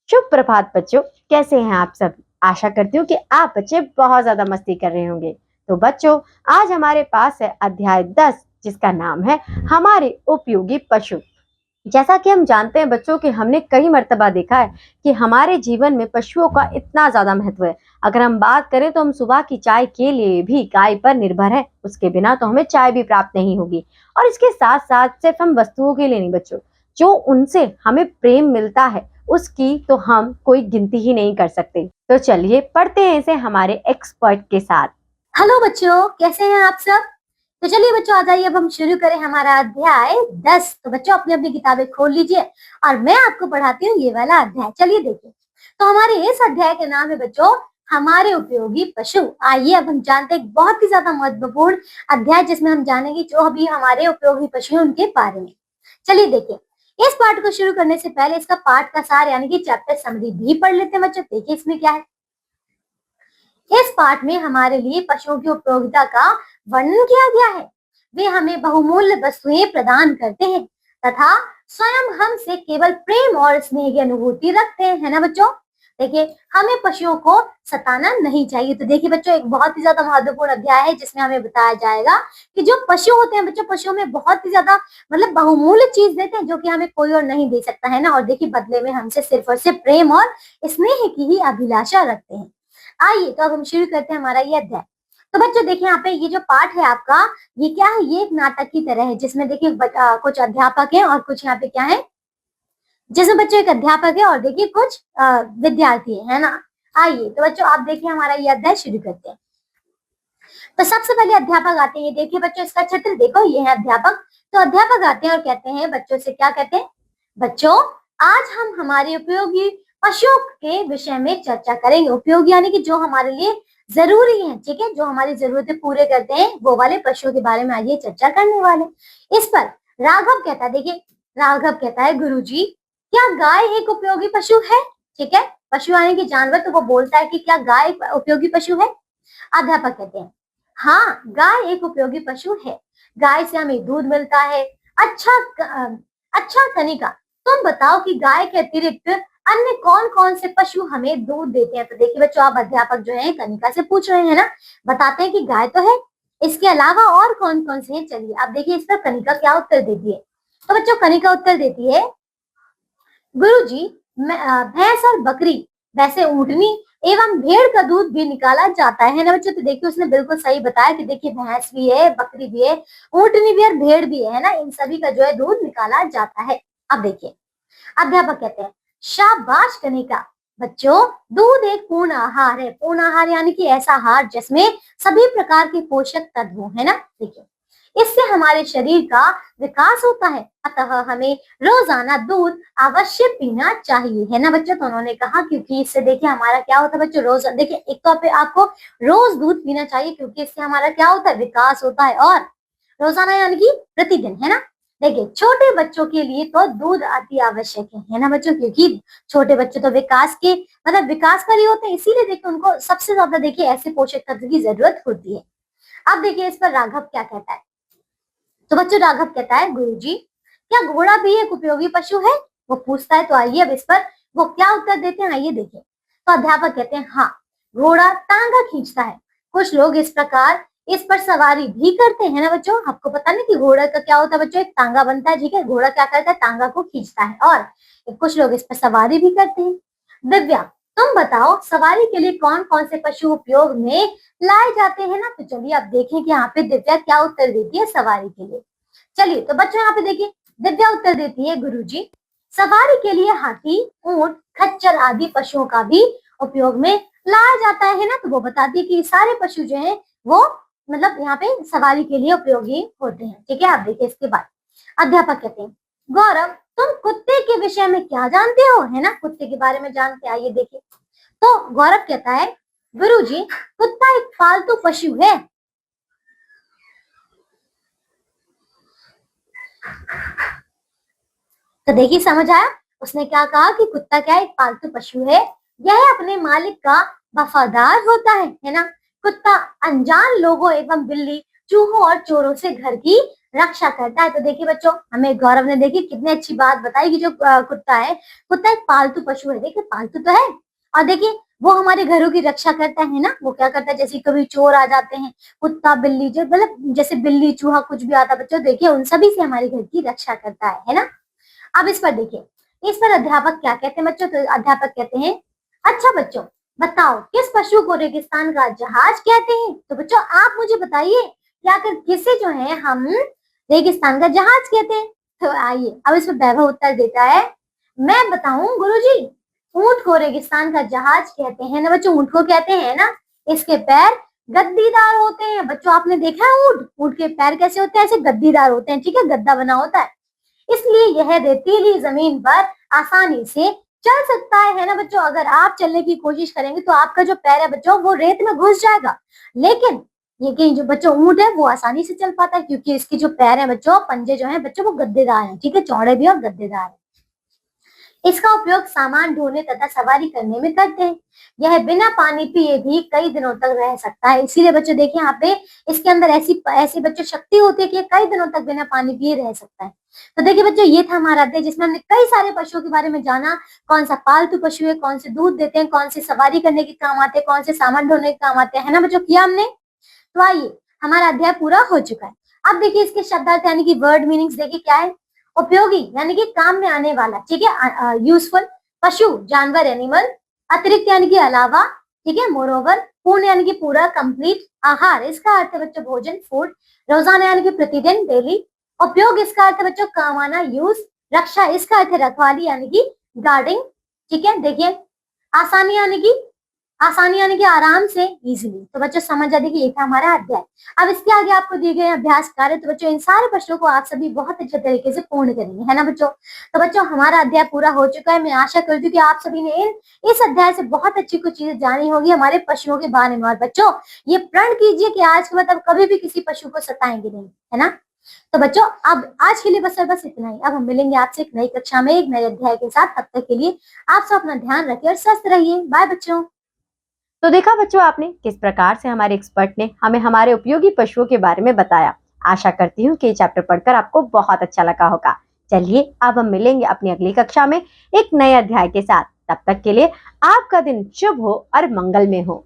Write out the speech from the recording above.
शुभ प्रभात बच्चों, कैसे हैं आप सब। आशा करती हूँ कि आप बच्चे बहुत ज्यादा मस्ती कर रहे होंगे। तो बच्चों, आज हमारे पास है अध्याय 10, जिसका नाम है हमारे उपयोगी पशु। जैसा कि हम जानते हैं बच्चों कि हमने कई मर्तबा देखा है कि हमारे जीवन में पशुओं का इतना ज्यादा महत्व है। अगर हम बात करें तो हम सुबह की चाय के लिए भी गाय पर निर्भर है, उसके बिना तो हमें चाय भी प्राप्त नहीं होगी। और इसके साथ साथ सिर्फ हम वस्तुओं के लिए नहीं बच्चों, जो उनसे हमें प्रेम मिलता है उसकी तो हम कोई गिनती ही नहीं कर सकते। तो चलिए पढ़ते हैं इसे हमारे एक्सपर्ट के साथ। हेलो बच्चों, कैसे हैं आप सब। तो चलिए बच्चों, आ जाइए अब हम शुरू करें हमारा अध्याय 10। तो बच्चों अपनी अपनी किताबें खोल लीजिए और मैं आपको पढ़ाती हूँ ये वाला अध्याय। चलिए देखिए, तो हमारे इस अध्याय का नाम है बच्चों हमारे उपयोगी पशु। आइए अब हम जानते हैं एक बहुत ही ज्यादा महत्वपूर्ण अध्याय, जिसमें हम जानेंगे जो अभी हमारे उपयोगी पशु हैं उनके बारे में। चलिए देखिए, इस पाठ को शुरू करने से पहले इसका पाठ का सार यानी कि चैप्टर समरी भी पढ़ लेते हैं बच्चों। देखिए इसमें क्या है। इस पाठ में हमारे लिए पशुओं की उपयोगिता का वर्णन किया गया है। वे हमें बहुमूल्य वस्तुएं प्रदान करते हैं तथा स्वयं हमसे केवल प्रेम और स्नेह की अनुभूति रखते हैं, है ना बच्चों। देखिए, हमें पशुओं को सताना नहीं चाहिए। तो देखिए बच्चों, एक बहुत ही ज्यादा महत्वपूर्ण अध्याय है जिसमें हमें बताया जाएगा कि जो पशु होते हैं बच्चों, पशुओं में बहुत ही ज्यादा मतलब बहुमूल्य चीज देते हैं जो कि हमें कोई और नहीं दे सकता, है ना। और देखिए, बदले में हमसे सिर्फ और सिर्फ प्रेम और स्नेह की ही अभिलाषा रखते हैं। आइए तो अब हम शुरू करते हैं हमारा ये अध्याय। तो बच्चों देखिए, यहाँ पे ये जो पाठ है आपका, ये क्या है, ये एक नाटक की तरह है जिसमें देखिए कुछ अध्यापक हैं और कुछ यहाँ पे क्या है, जिसमें बच्चों एक अध्यापक है और देखिए कुछ विद्यार्थी है ना। आइए तो बच्चों आप देखिए हमारा ये अध्याय शुरू करते हैं। तो सबसे पहले अध्यापक आते हैं। देखिए बच्चों, इसका चित्र देखो, ये है अध्यापक। तो अध्यापक आते हैं और कहते हैं बच्चों से, क्या कहते हैं, बच्चों आज हम हमारे उपयोगी पशुओं के विषय में चर्चा करेंगे। उपयोगी यानी कि जो हमारे लिए जरूरी है, ठीक है, जो हमारी जरूरतें पूरे करते हैं, वो वाले पशुओं के बारे में आज ये चर्चा करने वाले। इस पर राघव कहता है, देखिए राघव कहता है, गुरुजी क्या गाय एक उपयोगी पशु है। ठीक है, पशु यानी कि जानवर, तो वो बोलता है कि क्या गाय उपयोगी पशु है। अध्यापक कहते हैं, हाँ गाय एक उपयोगी पशु है। गाय से हमें दूध मिलता है। अच्छा कनिका, तुम बताओ कि गाय के अतिरिक्त अन्य कौन कौन से पशु हमें दूध देते हैं। तो देखिए बच्चों, आप अध्यापक जो है कनिका से पूछ रहे हैं ना, बताते हैं कि गाय तो है, इसके अलावा और कौन कौन से हैं। चलिए आप देखिए इस पर कनिका क्या उत्तर देती है। तो बच्चों कनिका उत्तर देती है, गुरुजी भैंस और बकरी, वैसे ऊँटनी एवं भेड़ का दूध भी निकाला जाता है ना बच्चों। तो देखिए उसने बिल्कुल सही बताया कि देखिए भैंस भी है, बकरी भी है, ऊँटनी भी है और भेड़ भी है ना, इन सभी का जो है दूध निकाला जाता है। अब देखिए अध्यापक कहते हैं, शाबाश कनिका, बच्चों दूध एक पूर्ण आहार है। पूर्ण आहार यानी कि ऐसा आहार जिसमें सभी प्रकार के पोषक तत्व हो, है ना। देखिए इससे हमारे शरीर का विकास होता है, अतः हमें रोजाना दूध अवश्य पीना चाहिए, है ना बच्चों। तो उन्होंने कहा क्योंकि इससे देखिए हमारा क्या होता है बच्चों, रोज देखिए एक तो आपको रोज दूध पीना चाहिए क्योंकि इससे हमारा क्या होता है, विकास होता है। और रोजाना यानी कि प्रतिदिन, है ना। देखिए छोटे बच्चों के लिए तो दूध अति आवश्यक है ना बच्चों, क्योंकि छोटे बच्चे तो विकास के मतलब विकास पर ही होते हैं, इसीलिए देखिए उनको सबसे ज्यादा देखिए ऐसे पोषक तत्व की जरूरत होती है। अब देखिए इस पर राघव क्या कहता है। तो बच्चों राघव कहता है, गुरुजी क्या घोड़ा भी एक उपयोगी पशु है, वो पूछता है। तो आइए अब इस पर वो क्या उत्तर देते हैं, आइए देखिए। तो अध्यापक कहते हैं, हाँ घोड़ा टांगा खींचता है। कुछ लोग इस प्रकार इस पर सवारी भी करते हैं ना बच्चों। आपको पता नहीं कि घोड़ा का क्या होता है बच्चों, एक टांगा बनता है, ठीक है, घोड़ा क्या करता है, टांगा को खींचता है और कुछ लोग इस पर सवारी भी करते हैं। दिव्या तुम बताओ सवारी के लिए कौन कौन से पशु उपयोग में लाए जाते हैं ना। तो चलिए अब देखें कि यहाँ पे दिव्या क्या उत्तर देती है सवारी के लिए। चलिए तो बच्चों यहाँ पे देखिए दिव्या उत्तर देती है, गुरुजी सवारी के लिए हाथी, ऊंट, खच्चर आदि पशुओं का भी उपयोग में लाया जाता है ना। तो वो बताती है कि सारे पशु जो हैं वो मतलब यहाँ पे सवारी के लिए उपयोगी होते हैं, ठीक है। आप देखिए इसके बाद अध्यापक कहते हैं, गौरव तुम कुत्ते के विषय में क्या जानते हो, है ना, कुत्ते के बारे में जानते, आइए देखिए। तो गौरव कहता है, गुरुजी कुत्ता एक पालतू पशु है। तो देखिए समझ आया, उसने क्या कहा कि कुत्ता क्या एक पालतू पशु है, यह अपने मालिक का वफादार होता है ना। कुत्ता अनजान लोगों एवं बिल्ली, चूहों और चोरों से घर की रक्षा करता है। तो देखिए बच्चों, हमें गौरव ने देखिए कितनी अच्छी बात बताई कि जो कुत्ता है, कुत्ता एक पालतू पशु है। देखिए पालतू तो है, और देखिए वो हमारे घरों की रक्षा करता है ना। वो क्या करता है, जैसे कभी चोर आ जाते हैं, कुत्ता बिल्ली, जो मतलब जैसे बिल्ली चूहा कुछ भी आता है बच्चों, देखिए उन सभी से हमारे घर की रक्षा करता है ना। अब इस पर देखिए, इस पर अध्यापक क्या कहते हैं बच्चों। तो अध्यापक कहते हैं, अच्छा बच्चों बताओ किस पशु को रेगिस्तान का जहाज कहते हैं। तो बच्चों आप मुझे बताइए कि आखिर किसे जो है हम रेगिस्तान का जहाज कहते हैं। तो आइए अब इसमें वैभव उत्तर देता है, मैं बताऊं गुरुजी, ऊंट को रेगिस्तान का जहाज कहते हैं ना बच्चों। ऊंट को कहते हैं ना, इसके पैर गद्दीदार होते हैं। बच्चों आपने देखा है ऊंट, ऊंट के पैर कैसे होते हैं, ऐसे गद्दीदार होते हैं, ठीक है, गद्दा बना होता है। इसलिए यह रेतीली जमीन पर आसानी से चल सकता है ना बच्चों। अगर आप चलने की कोशिश करेंगे तो आपका जो पैर है बच्चों वो रेत में घुस जाएगा, लेकिन ये जो बच्चों ऊंट है वो आसानी से चल पाता है, क्योंकि इसके जो पैर है बच्चों, पंजे जो है बच्चों वो गद्देदार है, ठीक है, चौड़े भी और गद्देदार है। इसका उपयोग सामान ढोने तथा सवारी करने में करते हैं। यह बिना पानी पिए भी कई दिनों तक रह सकता है। इसीलिए बच्चों देखिए यहाँ पे इसके अंदर ऐसी ऐसी बच्चों शक्ति होती है कि कई दिनों तक बिना पानी पिए रह सकता है। तो देखिए बच्चों ये था हमारा अध्याय, जिसमें हमने कई सारे पशुओं के बारे में जाना, कौन सा पालतू पशु है, कौन से दूध देते हैं, कौन से सवारी करने के काम आते हैं, कौन से सामान ढोने के काम आते हैं, है ना बच्चों, किया हमने। तो आइए हमारा अध्याय पूरा हो चुका है। अब देखिए इसके शब्दार्थ यानी कि वर्ड मीनिंग्स देखिए क्या है। उपयोगी यानी कि काम में आने वाला, ठीक है, यूजफुल। पशु जानवर एनिमल। अतिरिक्त यानी कि अलावा, ठीक है, मोरओवर। पूर्ण यानी कि पूरा कंप्लीट। आहार इसका अर्थ है बच्चों भोजन फूड। रोजाना यानी कि प्रतिदिन डेली। उपयोग इसका अर्थ है बच्चों काम आना यूज। रक्षा इसका अर्थ है रखवाली यानी कि गार्डिंग, ठीक है। देखिए आसानी यानी कि आराम से, इजीली। तो बच्चों समझ जाते कि ये था हमारा अध्याय। अब इसके आगे आपको दिए गए अभ्यास कार्य, तो बच्चों इन सारे प्रश्नों को आप सभी बहुत अच्छे तरीके से पूर्ण करेंगे, है ना बच्चों। तो बच्चों हमारा अध्याय पूरा हो चुका है। मैं आशा करती हूँ कि आप सभी ने इस अध्याय से बहुत अच्छी कुछ चीजें जानी होगी हमारे पशुओं के बारे में। और बच्चों ये प्रण कीजिए कि आज के बाद अब कभी भी किसी पशु को सताएंगे नहीं, है ना। तो बच्चों अब आज के लिए बस इतना ही। अब हम मिलेंगे आपसे एक नई कक्षा में एक नए अध्याय के साथ। तब तक के लिए आप सब अपना ध्यान रखिए और स्वस्थ रहिए। बाय बच्चों। तो देखा बच्चों आपने किस प्रकार से हमारे एक्सपर्ट ने हमें हमारे उपयोगी पशुओं के बारे में बताया। आशा करती हूँ कि ये चैप्टर पढ़कर आपको बहुत अच्छा लगा होगा। चलिए अब हम मिलेंगे अपनी अगली कक्षा में एक नए अध्याय के साथ। तब तक के लिए आपका दिन शुभ हो और मंगलमय हो।